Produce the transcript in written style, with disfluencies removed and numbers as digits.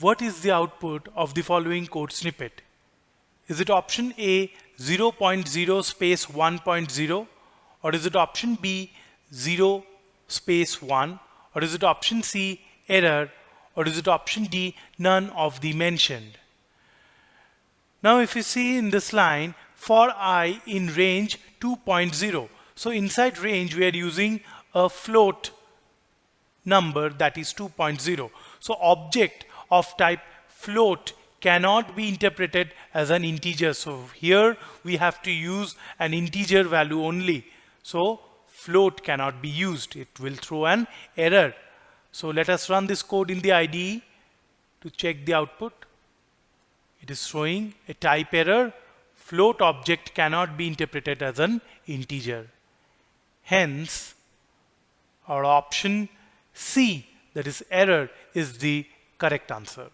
what is the output of the following code snippet? Is it option A 0.0 space 1.0, or is it option B 0 space 1, or is it option C error, or is it option D none of the mentioned? Now if you see in this line, for I in range 2.0, so inside range we are using a float number, that is 2.0. So object of type float cannot be interpreted as an integer. So here we have to use an integer value only. So float cannot be used. It will throw an error. So let us run this code in the IDE to check the output. It is showing a type error. Float object cannot be interpreted as an integer. Hence, our option C, that is error, is the correct answer.